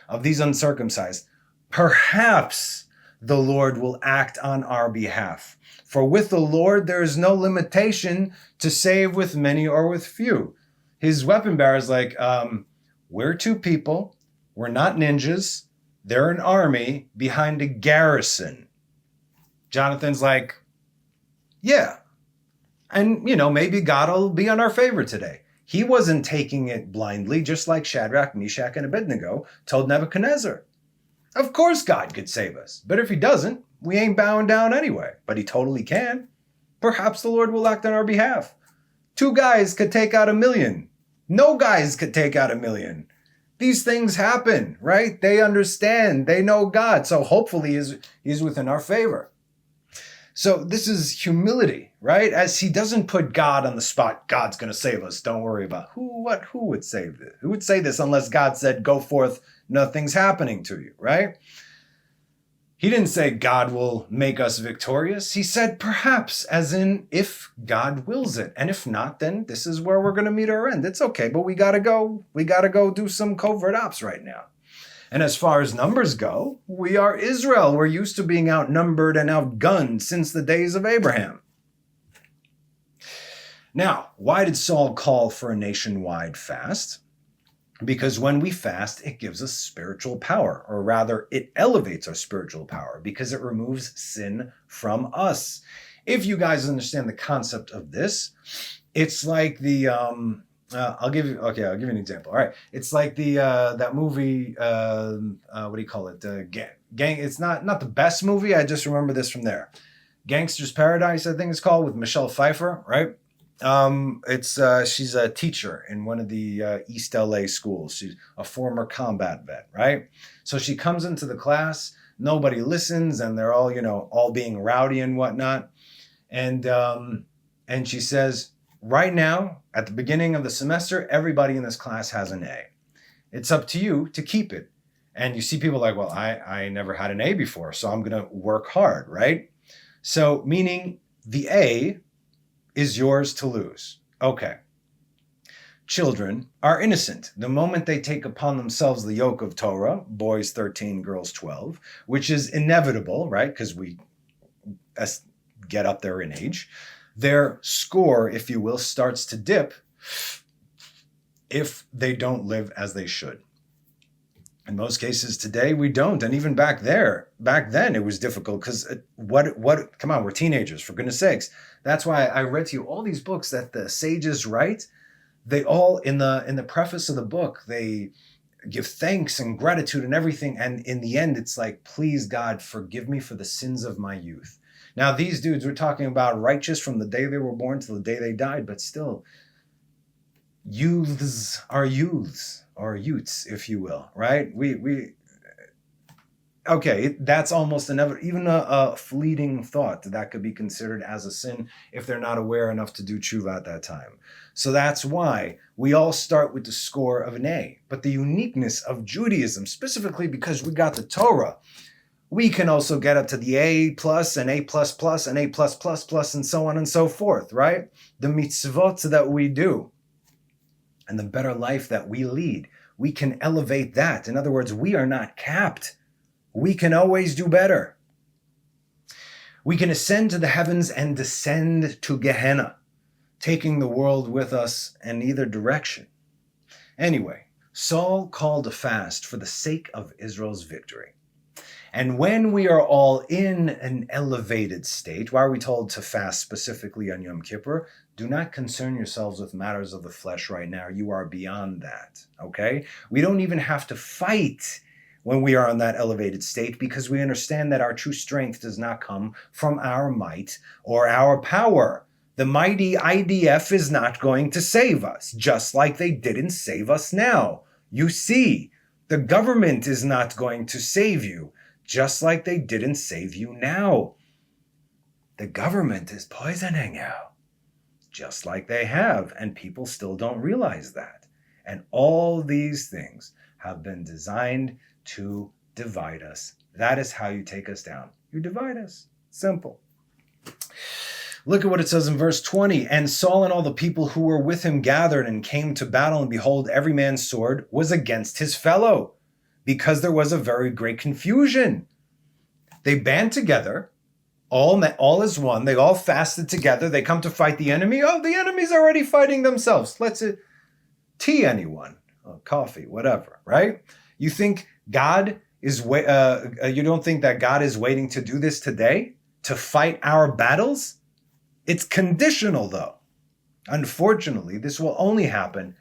Of these uncircumcised. Perhaps the Lord will act on our behalf. For with the Lord there is no limitation to save with many or with few. His weapon bearer is like, we're two people. We're not ninjas. They're an army behind a garrison. Jonathan's like, yeah. And, maybe God will be on our favor today. He wasn't taking it blindly, just like Shadrach, Meshach, and Abednego told Nebuchadnezzar. Of course God could save us. But if he doesn't, we ain't bowing down anyway. But he totally can. Perhaps the Lord will act on our behalf. 2 guys could take out 1,000,000. No guys could take out 1,000,000. These things happen, right? They understand. They know God. So hopefully he's within our favor. So this is humility, right? As he doesn't put God on the spot. God's going to save us. Don't worry about who would save this? Who would say this unless God said, go forth, nothing's happening to you, right? He didn't say God will make us victorious. He said perhaps, as in if God wills it. And if not, then this is where we're going to meet our end. It's okay, but we got to go. We got to go do some covert ops right now. And as far as numbers go, we are Israel. We're used to being outnumbered and outgunned since the days of Abraham. Now, why did Saul call for a nationwide fast? Because when we fast, it gives us spiritual power, or rather, it elevates our spiritual power because it removes sin from us. If you guys understand the concept of this, it's like the I'll give you an example. All right, it's like the that movie. What do you call it? Gang. It's not the best movie. I just remember this from there. Gangster's Paradise, I think it's called, with Michelle Pfeiffer, right? She's a teacher in one of the East LA schools. She's a former combat vet, right? So she comes into the class, nobody listens, and they're all being rowdy and whatnot. And she says, right now, at the beginning of the semester, everybody in this class has an A. It's up to you to keep it. And you see people like, well, I never had an A before, so I'm going to work hard, right? So meaning the A is yours to lose. Okay. Children are innocent the moment they take upon themselves the yoke of Torah, boys 13, girls 12, which is inevitable, right? Because we get up there in age. Their score, if you will, starts to dip if they don't live as they should. In most cases today, we don't. And even back then, it was difficult because come on, we're teenagers, for goodness sakes. That's why I read to you all these books that the sages write. They all, in the preface of the book, they give thanks and gratitude and everything. And in the end, it's like, please, God, forgive me for the sins of my youth. Now, these dudes were talking about righteous from the day they were born to the day they died, but still, youths are youths. Or youths, if you will, right? Okay, that's almost even a fleeting thought that could be considered as a sin if they're not aware enough to do tshuva at that time. So that's why we all start with the score of an A. But the uniqueness of Judaism, specifically because we got the Torah, we can also get up to the A plus and A plus plus and A plus plus plus and so on and so forth, right? The mitzvot that we do. And the better life that we lead, we can elevate that. In other words, we are not capped. We can always do better. We can ascend to the heavens and descend to Gehenna, taking the world with us in either direction. Anyway, Saul called a fast for the sake of Israel's victory. And when we are all in an elevated state, why are we told to fast specifically on Yom Kippur? Do not concern yourselves with matters of the flesh right now. You are beyond that, okay? We don't even have to fight when we are on that elevated state, because we understand that our true strength does not come from our might or our power. The mighty IDF is not going to save us, just like they didn't save us now. You see, the government is not going to save you, just like they didn't save you now. The government is poisoning you, just like they have, and people still don't realize that. And all these things have been designed to divide us. That is how you take us down. You divide us. Simple. Look at what it says in verse 20. And Saul and all the people who were with him gathered and came to battle, and behold, every man's sword was against his fellow, because there was a very great confusion. They band together, all as one. They all fasted together. They come to fight the enemy. Oh, the enemy's already fighting themselves. Let's tea anyone, coffee, whatever, right? You think God is you don't think that God is waiting to do this today, to fight our battles? It's conditional, though. Unfortunately, this will only happen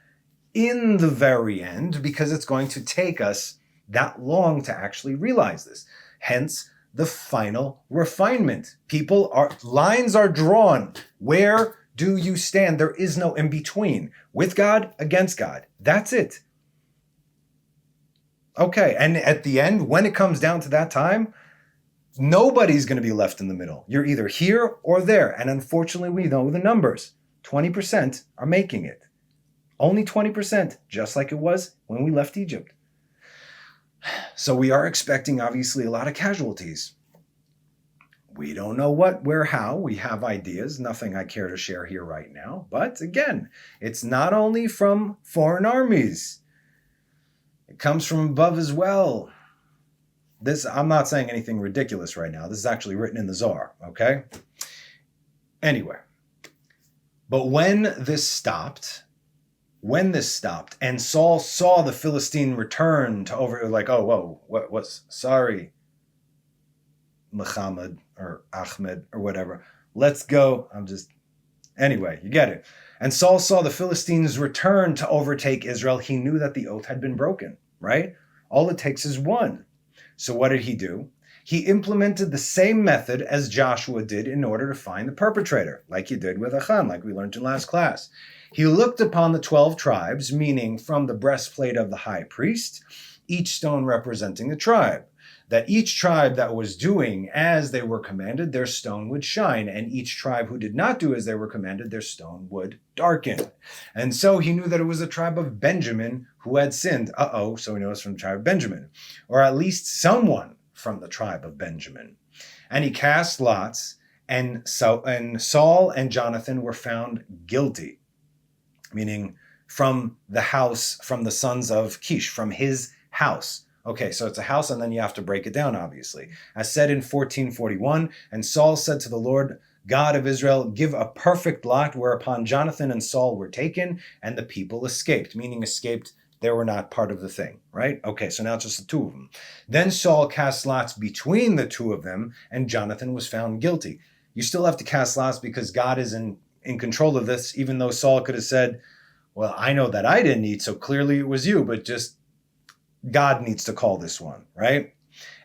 in the very end, because it's going to take us that long to actually realize this. Hence, the final refinement. Lines are drawn. Where do you stand? There is no in between. With God, against God. That's it. Okay, and at the end, when it comes down to that time, nobody's going to be left in the middle. You're either here or there. And unfortunately, we know the numbers. 20% are making it. Only 20%, just like it was when we left Egypt. So we are expecting, obviously, a lot of casualties. We don't know what, where, how. We have ideas. Nothing I care to share here right now. But again, it's not only from foreign armies. It comes from above as well. I'm not saying anything ridiculous right now. This is actually written in the Zohar, okay? Anyway, but when this stopped, and Saul saw the Philistine return to sorry, Muhammad or Ahmed or whatever. Let's go. Anyway, you get it. And Saul saw the Philistines return to overtake Israel. He knew that the oath had been broken, right? All it takes is one. So what did he do? He implemented the same method as Joshua did in order to find the perpetrator, like he did with Achan, like we learned in last class. He looked upon the 12 tribes, meaning from the breastplate of the high priest, each stone representing the tribe, that each tribe that was doing as they were commanded, their stone would shine, and each tribe who did not do as they were commanded, their stone would darken. And so he knew that it was the tribe of Benjamin who had sinned. So he knows from the tribe of Benjamin, or at least someone from the tribe of Benjamin. And he cast lots, and Saul and Jonathan were found guilty, meaning from the house, from the sons of Kish, from his house. Okay, so it's a house, and then you have to break it down, obviously. As said in 14:41, and Saul said to the Lord God of Israel, give a perfect lot, whereupon Jonathan and Saul were taken, and the people escaped, meaning escaped, they were not part of the thing, right? Okay, so now it's just the two of them. Then Saul cast lots between the two of them, and Jonathan was found guilty. You still have to cast lots because God is in control of this, even though Saul could have said, well, I know that I didn't eat, so clearly it was you, but just God needs to call this one, right?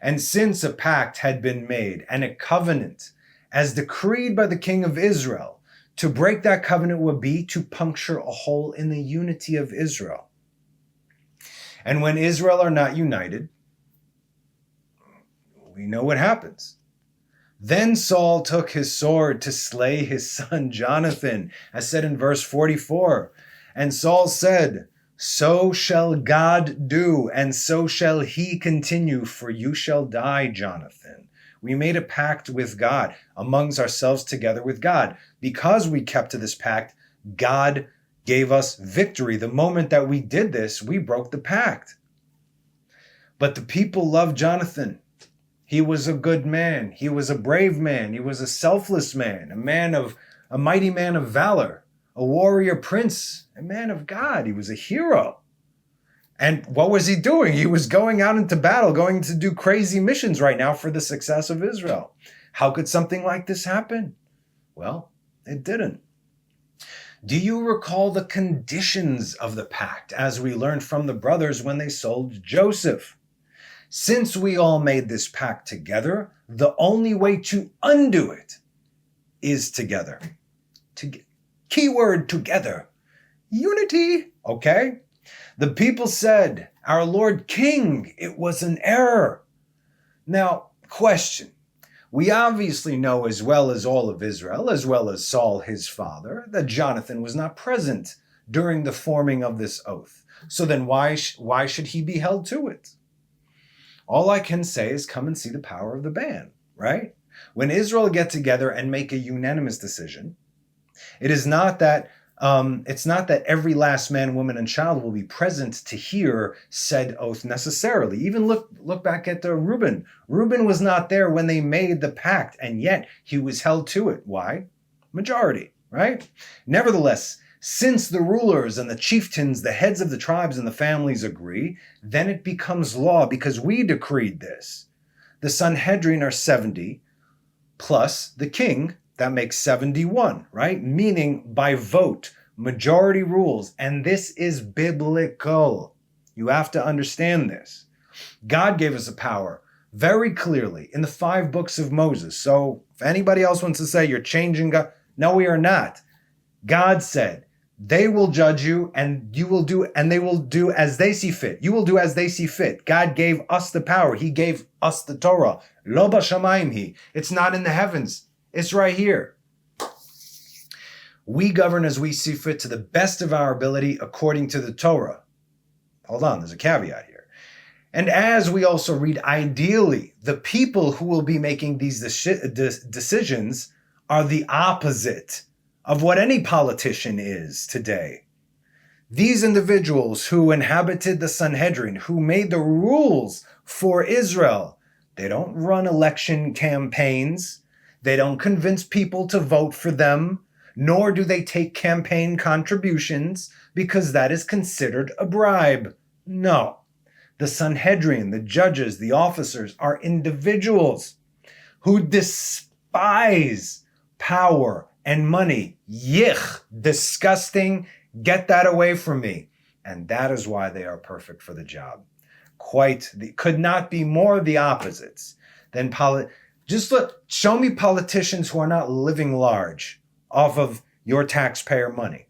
And since a pact had been made and a covenant, as decreed by the king of Israel, to break that covenant would be to puncture a hole in the unity of Israel. And when Israel are not united, we know what happens. Then Saul took his sword to slay his son Jonathan, as said in verse 44. And Saul said, so shall God do, and so shall he continue, for you shall die, Jonathan. We made a pact with God, amongst ourselves together with God. Because we kept to this pact, God gave us victory. The moment that we did this, we broke the pact. But the people loved Jonathan. He was a good man. He was a brave man. He was a selfless man, a mighty man of valor, a warrior prince, a man of God. He was a hero. And what was he doing? He was going out into battle, going to do crazy missions right now for the success of Israel. How could something like this happen? Well, it didn't. Do you recall the conditions of the pact as we learned from the brothers when they sold Joseph? Since we all made this pact together, the only way to undo it is together. Keyword together. Unity. Okay? The people said, our Lord King, it was an error. Now, question. We obviously know as well as all of Israel, as well as Saul his father, that Jonathan was not present during the forming of this oath. So then why should he be held to it? All I can say is come and see the power of the ban, right? When Israel get together and make a unanimous decision, it's not that every last man, woman, and child will be present to hear said oath necessarily. Even look back at Reuben. Reuben was not there when they made the pact, and yet he was held to it. Why? Majority, right? Nevertheless, since the rulers and the chieftains, the heads of the tribes and the families agree, then it becomes law because we decreed this. The Sanhedrin are 70 plus the king. That makes 71, right? Meaning by vote, majority rules. And this is biblical. You have to understand this. God gave us a power very clearly in the 5 books of Moses. So if anybody else wants to say you're changing God, no, we are not. God said, they will judge you and you will do, and they will do as they see fit. You will do as they see fit. God gave us the power. He gave us the Torah. Lo b'shamayim hi. It's not in the heavens. It's right here. We govern as we see fit to the best of our ability according to the Torah. Hold on, there's a caveat here. And as we also read, ideally, the people who will be making these decisions are the opposite of what any politician is today. These individuals who inhabited the Sanhedrin, who made the rules for Israel, they don't run election campaigns. They don't convince people to vote for them, nor do they take campaign contributions because that is considered a bribe. No. The Sanhedrin, the judges, the officers are individuals who despise power and money. Yich, disgusting, get that away from me. And that is why they are perfect for the job. Could not be more the opposites than show me politicians who are not living large off of your taxpayer money.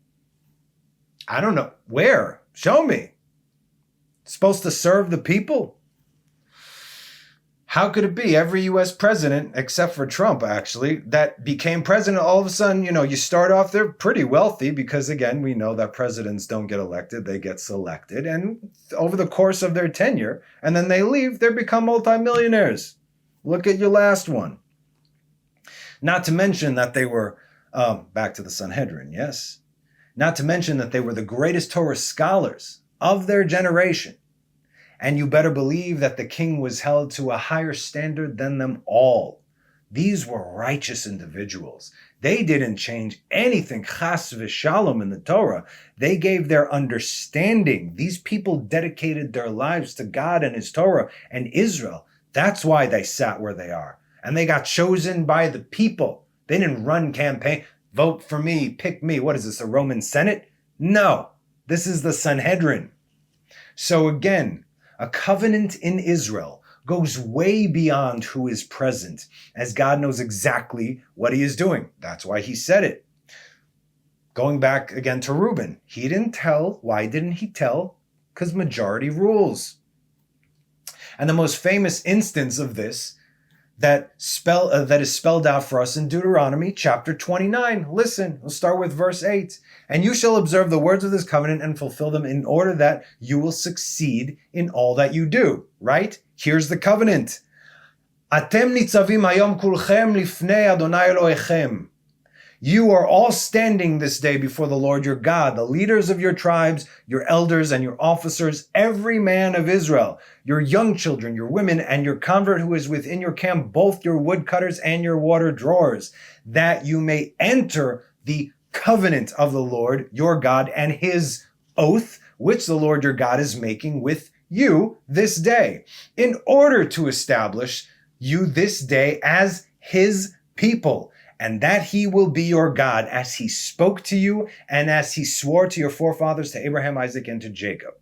I don't know. Where? Show me. Supposed to serve the people? How could it be every U.S. president, except for Trump, actually, that became president, all of a sudden, you start off, they're pretty wealthy because, again, we know that presidents don't get elected, they get selected. And over the course of their tenure, and then they leave, they become multimillionaires. Look at your last one. Not to mention that they were, back to the Sanhedrin, yes. Not to mention that they were the greatest Torah scholars of their generation. And you better believe that the king was held to a higher standard than them all. These were righteous individuals. They didn't change anything, chas v'shalom, in the Torah. They gave their understanding. These people dedicated their lives to God and his Torah and Israel. That's why they sat where they are. And they got chosen by the people. They didn't run campaign, vote for me, pick me. What is this, a Roman Senate? No, this is the Sanhedrin. So again, a covenant in Israel goes way beyond who is present, as God knows exactly what he is doing. That's why he said it. Going back again to Reuben, he didn't tell. Why didn't he tell? Because majority rules. And the most famous instance of this that is spelled out for us in Deuteronomy chapter 29. Listen, we'll start with verse 8. And you shall observe the words of this covenant and fulfill them in order that you will succeed in all that you do. Right? Here's the covenant. Atem nitzavim hayom kulchem lifnei Adonai Elohechem. You are all standing this day before the Lord your God, the leaders of your tribes, your elders and your officers, every man of Israel, your young children, your women, and your convert who is within your camp, both your woodcutters and your water drawers, that you may enter the covenant of the Lord your God and his oath, which the Lord your God is making with you this day, in order to establish you this day as his people, and that he will be your God as he spoke to you and as he swore to your forefathers, to Abraham, Isaac, and to Jacob.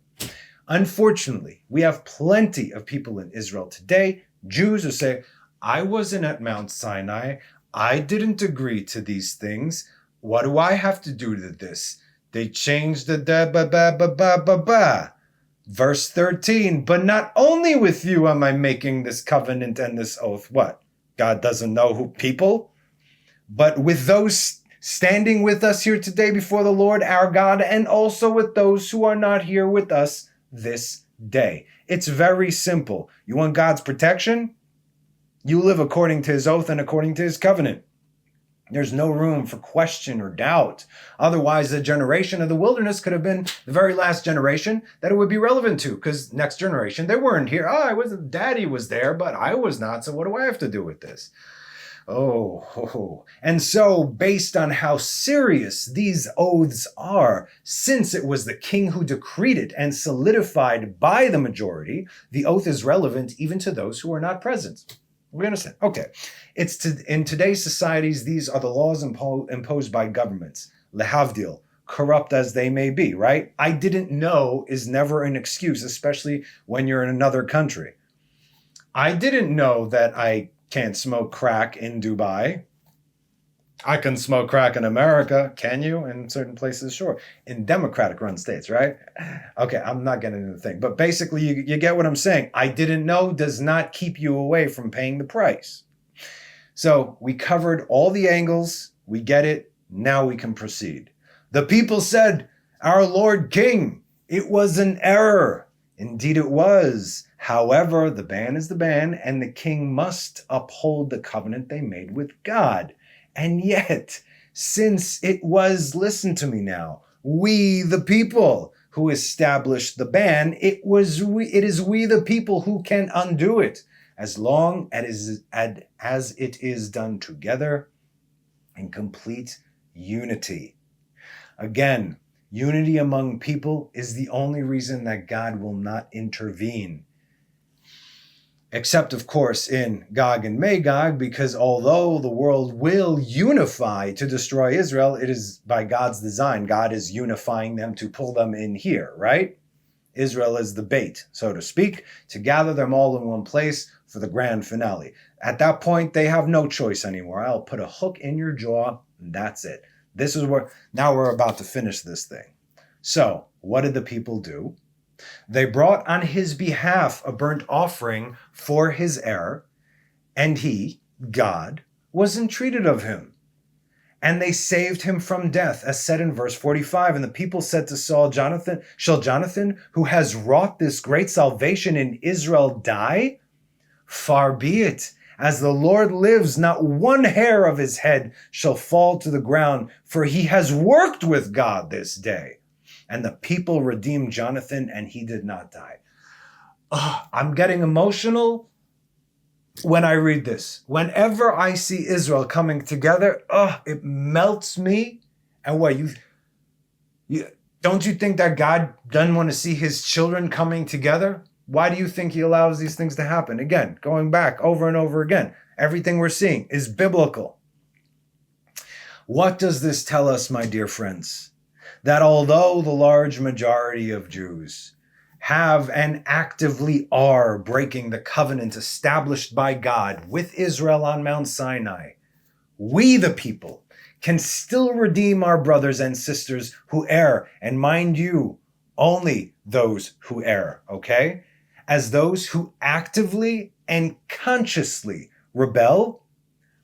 Unfortunately, we have plenty of people in Israel today, Jews, who say, I wasn't at Mount Sinai. I didn't agree to these things. What do I have to do to this? They changed the da-ba-ba-ba-ba-ba-ba. Verse 13, but not only with you am I making this covenant and this oath. What? God doesn't know who people? But with those standing with us here today before the Lord our God, and also with those who are not here with us this day. It's very simple. You want God's protection? You live according to his oath and according to his covenant. There's no room for question or doubt. Otherwise, the generation of the wilderness could have been the very last generation that it would be relevant to, because next generation, they weren't here. Daddy was there, but I was not, so what do I have to do with this? And so, based on how serious these oaths are, since it was the king who decreed it and solidified by the majority, the oath is relevant even to those who are not present. We understand. Okay. In today's societies, these are the laws imposed by governments, lehavdil, corrupt as they may be, right? I didn't know is never an excuse, especially when you're in another country. I didn't know that I can't smoke crack in Dubai. I can smoke crack in America. Can you? In certain places, sure. In democratic-run states, right? Okay, I'm not getting into the thing. But basically, you get what I'm saying. I didn't know does not keep you away from paying the price. So we covered all the angles. We get it. Now we can proceed. The people said, our Lord King, it was an error. Indeed it was. However, the ban is the ban, and the king must uphold the covenant they made with God. And yet, since it was, listen to me now, we the people who established the ban, it is we the people who can undo it, as long as it is done together in complete unity. Again, unity among people is the only reason that God will not intervene. Except, of course, in Gog and Magog, because although the world will unify to destroy Israel, it is by God's design. God is unifying them to pull them in here, right? Israel is the bait, so to speak, to gather them all in one place for the grand finale. At that point, they have no choice anymore. I'll put a hook in your jaw, and that's it. Now we're about to finish this thing. So, what did the people do? They brought on his behalf a burnt offering for his error, and he, God, was entreated of him. And they saved him from death, as said in verse 45. And the people said to Saul, shall Jonathan, who has wrought this great salvation in Israel, die? Far be it. As the Lord lives, not one hair of his head shall fall to the ground, for he has worked with God this day. And the people redeemed Jonathan, and he did not die. I'm getting emotional when I read this. Whenever I see Israel coming together, it melts me. And what, don't you think that God doesn't want to see his children coming together? Why do you think he allows these things to happen? Again, going back over and over again, everything we're seeing is biblical. What does this tell us, my dear friends? That although the large majority of Jews have and actively are breaking the covenant established by God with Israel on Mount Sinai, we the people can still redeem our brothers and sisters who err, and mind you, only those who err, okay? As those who actively and consciously rebel,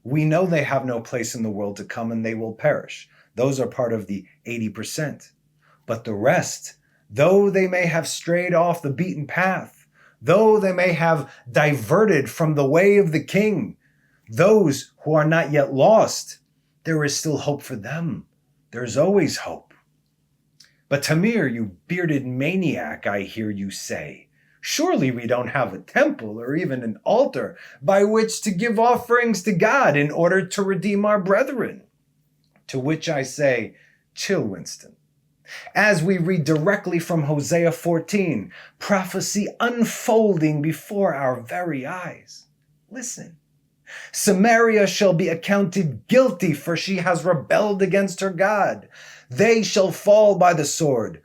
we know they have no place in the world to come and they will perish. Those are part of the 80%. But the rest, though they may have strayed off the beaten path, though they may have diverted from the way of the king, those who are not yet lost, there is still hope for them. There's always hope. But Tamir, you bearded maniac, I hear you say, surely we don't have a temple or even an altar by which to give offerings to God in order to redeem our brethren. To which I say, chill, Winston. As we read directly from Hosea 14, prophecy unfolding before our very eyes. Listen. Samaria shall be accounted guilty, for she has rebelled against her God. They shall fall by the sword.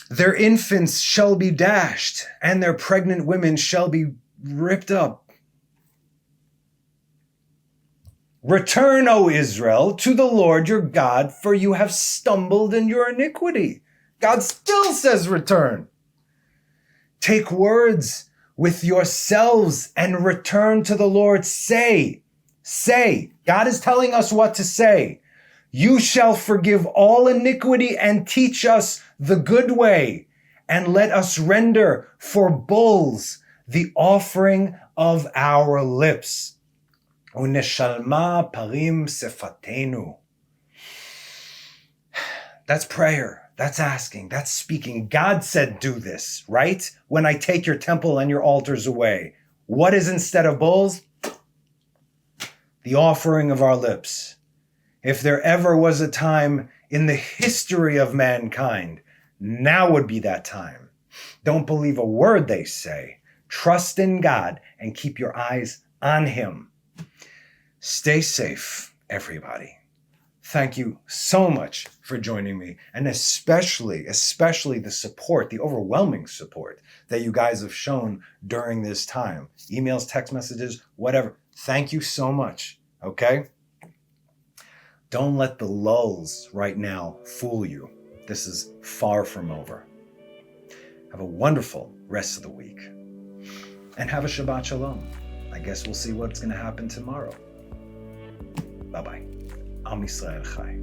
Their infants shall be dashed, and their pregnant women shall be ripped up. Return, O Israel, to the Lord your God, for you have stumbled in your iniquity. God still says return. Take words with yourselves and return to the Lord. Say. God is telling us what to say. You shall forgive all iniquity and teach us the good way, and let us render for bulls the offering of our lips. Uneshalma parim sefatenu. That's prayer. That's asking. That's speaking. God said do this, right? When I take your temple and your altars away. What is instead of bulls? The offering of our lips. If there ever was a time in the history of mankind, now would be that time. Don't believe a word they say. Trust in God and keep your eyes on Him. Stay safe, everybody. Thank you so much for joining me, and especially the support, the overwhelming support that you guys have shown during this time. Emails, text messages, whatever. Thank you so much, okay? Don't let the lulls right now fool you. This is far from over. Have a wonderful rest of the week. And have a Shabbat Shalom. I guess we'll see what's going to happen tomorrow. Bye-bye. Am Yisrael Chai.